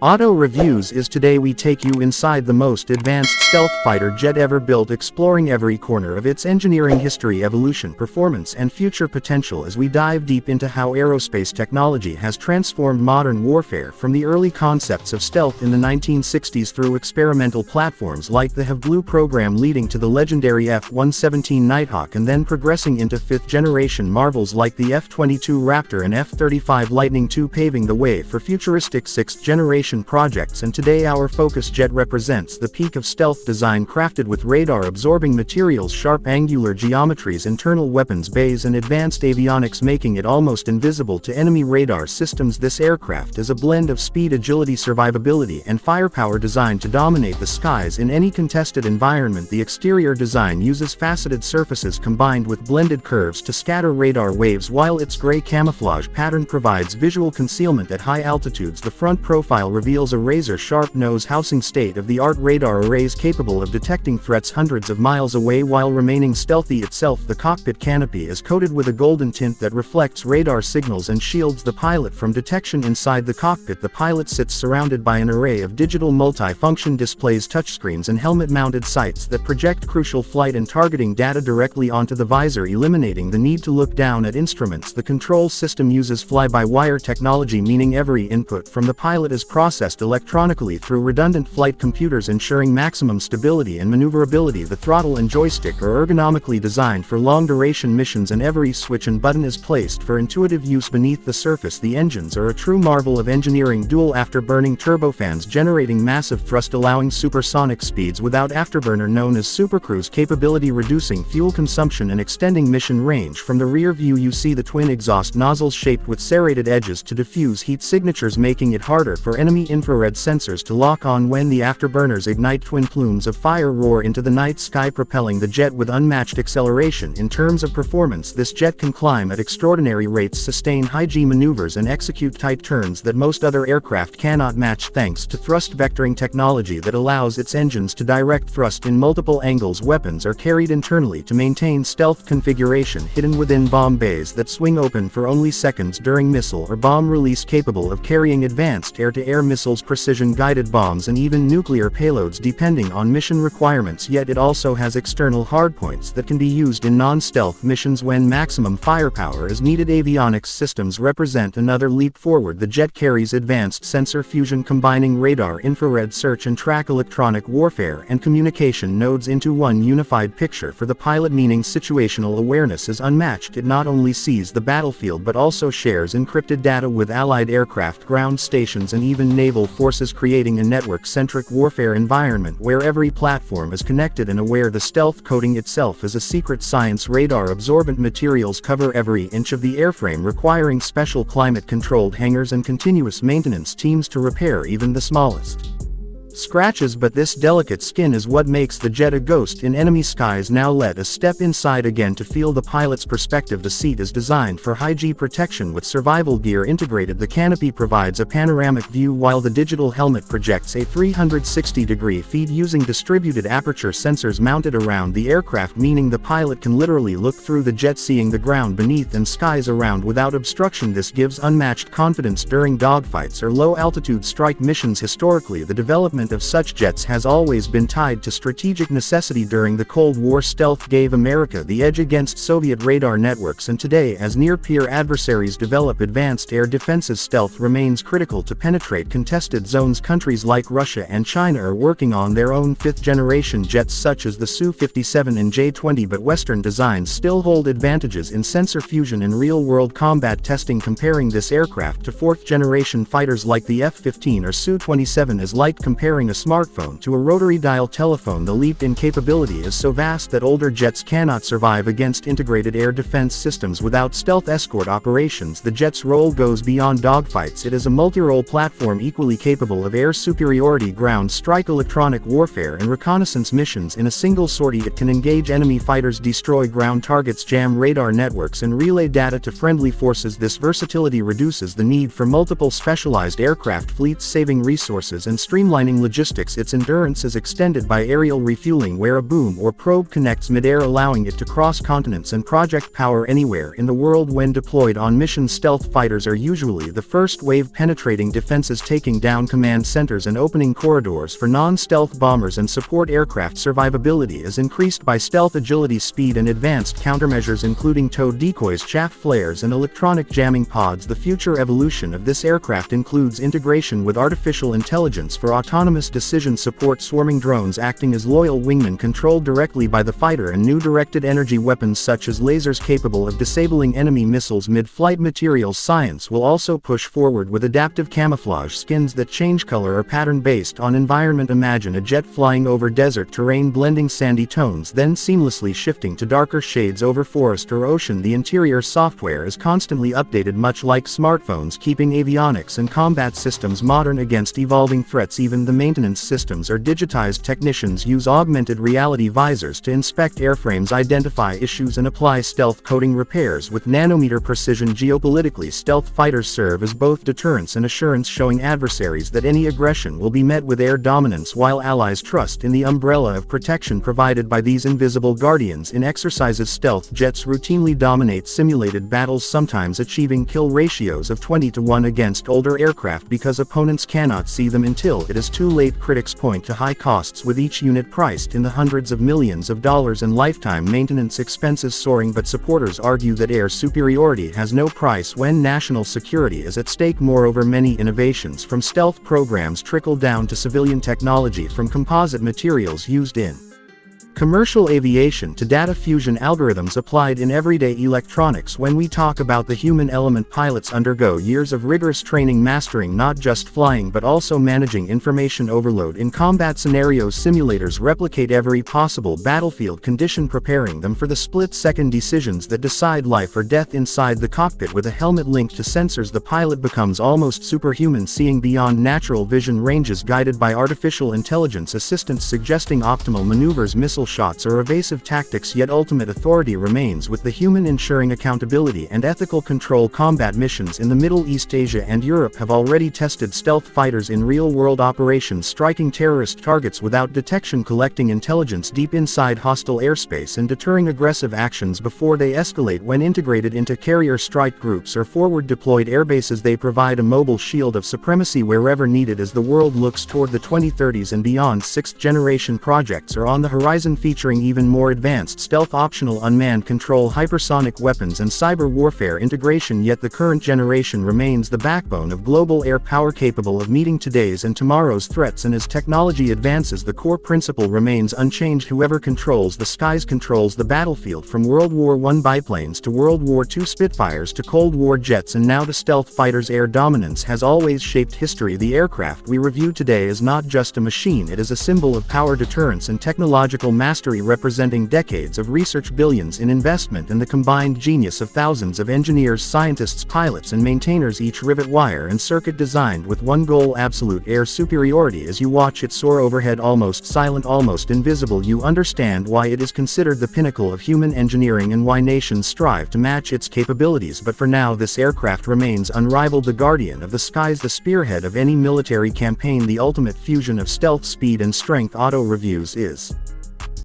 Auto Reviews is today we take you inside the most advanced stealth fighter jet ever built, exploring every corner of its engineering history, evolution, performance and future potential as we dive deep into how aerospace technology has transformed modern warfare, from the early concepts of stealth in the 1960s through experimental platforms like the Have Blue program leading to the legendary F-117 Nighthawk, and then progressing into fifth-generation marvels like the F-22 Raptor and F-35 Lightning II, paving the way for futuristic sixth-generation projects. And today our focus jet represents the peak of stealth design, crafted with radar-absorbing materials, sharp angular geometries, internal weapons bays and advanced avionics, making it almost invisible to enemy radar systems. This aircraft is a blend of speed, agility, survivability and firepower, designed to dominate the skies in any contested environment. The exterior design uses faceted surfaces combined with blended curves to scatter radar waves, while its gray camouflage pattern provides visual concealment at high altitudes. The front profile reveals a razor-sharp nose housing state-of-the-art radar arrays capable of detecting threats hundreds of miles away while remaining stealthy itself. The cockpit canopy is coated with a golden tint that reflects radar signals and shields the pilot from detection. Inside the cockpit, the pilot sits surrounded by an array of digital multi-function displays, touchscreens and helmet-mounted sights that project crucial flight and targeting data directly onto the visor, eliminating the need to look down at instruments. The control system uses fly-by-wire technology, meaning every input from the pilot is processed electronically through redundant flight computers, ensuring maximum stability and maneuverability. The throttle and joystick are ergonomically designed for long-duration missions, and every switch and button is placed for intuitive use beneath the surface. The engines are a true marvel of engineering, dual afterburning turbofans generating massive thrust, allowing supersonic speeds without afterburner, known as supercruise capability, reducing fuel consumption and extending mission range. From the rear view you see the twin exhaust nozzles shaped with serrated edges to diffuse heat signatures, making it harder for enemy infrared sensors to lock on when the afterburners ignite. Twin plumes of fire roar into the night sky, propelling the jet with unmatched acceleration. In terms of performance, this jet can climb at extraordinary rates, sustain high-G maneuvers and execute tight turns that most other aircraft cannot match, thanks to thrust vectoring technology that allows its engines to direct thrust in multiple angles. Weapons are carried internally to maintain stealth configuration, hidden within bomb bays that swing open for only seconds during missile or bomb release, capable of carrying advanced air-to-air missiles, precision-guided bombs and even nuclear payloads depending on mission requirements. Yet it also has external hardpoints that can be used in non-stealth missions when maximum firepower is needed. Avionics systems represent another leap forward. The jet carries advanced sensor fusion, combining radar, infrared, search and track, electronic warfare and communication nodes into one unified picture for the pilot, meaning situational awareness is unmatched. It not only sees the battlefield but also shares encrypted data with allied aircraft, ground stations and even naval forces, creating a network-centric warfare environment where every platform is connected and aware. The stealth coating itself is a secret science. Radar-absorbent materials cover every inch of the airframe, requiring special climate-controlled hangars and continuous maintenance teams to repair even the smallest scratches. But this delicate skin is what makes the jet a ghost in enemy skies. Now let us step inside again to feel the pilot's perspective. The seat is designed for high-G protection with survival gear integrated. The canopy provides a panoramic view while the digital helmet projects a 360-degree feed using distributed aperture sensors mounted around the aircraft, meaning the pilot can literally look through the jet, seeing the ground beneath and skies around without obstruction. This gives unmatched confidence during dogfights or low-altitude strike missions. Historically, the development of such jets has always been tied to strategic necessity. During the Cold War, stealth gave America the edge against Soviet radar networks, and today, as near-peer adversaries develop advanced air defenses, stealth remains critical to penetrate contested zones. Countries like Russia and China are working on their own fifth-generation jets such as the Su-57 and J-20, but Western designs still hold advantages in sensor fusion and real-world combat testing. Comparing this aircraft to fourth-generation fighters like the F-15 or Su-27 is like comparing a smartphone to a rotary dial telephone. The leap in capability is so vast that older jets cannot survive against integrated air defense systems without stealth escort operations. The jet's role goes beyond dogfights. It is a multi-role platform equally capable of air superiority, ground strike, electronic warfare and reconnaissance missions. In a single sortie, it can engage enemy fighters, destroy ground targets, jam radar networks and relay data to friendly forces. This versatility reduces the need for multiple specialized aircraft fleets, saving resources and streamlining maritime logistics. Its endurance is extended by aerial refueling, where a boom or probe connects mid-air, allowing it to cross continents and project power anywhere in the world. When deployed on missions, stealth fighters are usually the first wave, penetrating defenses, taking down command centers and opening corridors for non-stealth bombers and support aircraft. Survivability is increased by stealth agility, speed, and advanced countermeasures, including towed decoys, chaff flares, and electronic jamming pods. The future evolution of this aircraft includes integration with artificial intelligence for autonomous decision support, swarming drones acting as loyal wingmen controlled directly by the fighter, and new directed energy weapons such as lasers capable of disabling enemy missiles mid-flight. Materials science will also push forward with adaptive camouflage skins that change color or pattern based on environment. Imagine a jet flying over desert terrain, blending sandy tones, then seamlessly shifting to darker shades over forest or ocean. The interior software is constantly updated, much like smartphones, keeping avionics and combat systems modern against evolving threats. Even the maintenance systems are digitized. Technicians use augmented reality visors to inspect airframes, identify issues, and apply stealth coating repairs with nanometer precision. Geopolitically, stealth fighters serve as both deterrence and assurance, showing adversaries that any aggression will be met with air dominance, while allies trust in the umbrella of protection provided by these invisible guardians. In exercises, stealth jets routinely dominate simulated battles, sometimes achieving kill ratios of 20-to-1 against older aircraft because opponents cannot see them until it is too late. Critics point to high costs, with each unit priced in the hundreds of millions of dollars and lifetime maintenance expenses soaring, but supporters argue that air superiority has no price when national security is at stake. Moreover, many innovations from stealth programs trickle down to civilian technology, from composite materials used in commercial aviation to data fusion algorithms applied in everyday electronics. When we talk about the human element, pilots undergo years of rigorous training, mastering not just flying but also managing information overload in combat scenarios. Simulators replicate every possible battlefield condition, preparing them for the split-second decisions that decide life or death. Inside the cockpit, with a helmet linked to sensors, the pilot becomes almost superhuman, seeing beyond natural vision ranges, guided by artificial intelligence assistants suggesting optimal maneuvers, missile shots, or evasive tactics. Yet ultimate authority remains with the human, ensuring accountability and ethical control. Combat missions in the Middle East, Asia, and Europe have already tested stealth fighters in real-world operations, striking terrorist targets without detection, collecting intelligence deep inside hostile airspace, and deterring aggressive actions before they escalate. When integrated into carrier strike groups or forward-deployed airbases, they provide a mobile shield of supremacy wherever needed. As the world looks toward the 2030s and beyond, sixth-generation projects are on the horizon, featuring even more advanced stealth, optional unmanned control, hypersonic weapons, and cyber warfare integration. Yet the current generation remains the backbone of global air power, capable of meeting today's and tomorrow's threats. And as technology advances, the core principle remains unchanged: whoever controls the skies controls the battlefield. From World War I biplanes to World War II Spitfires to Cold War jets and now to stealth fighters, air dominance has always shaped history. The aircraft we review today is not just a machine, it is a symbol of power, deterrence, and technological mastery, representing decades of research, billions in investment, and the combined genius of thousands of engineers, scientists, pilots, and maintainers, each rivet, wire, and circuit designed with one goal: absolute air superiority. As you watch it soar overhead, almost silent, almost invisible, you understand why it is considered the pinnacle of human engineering and why nations strive to match its capabilities. But for now, this aircraft remains unrivaled, the guardian of the skies, the spearhead of any military campaign, the ultimate fusion of stealth, speed, and strength. Auto Reviews is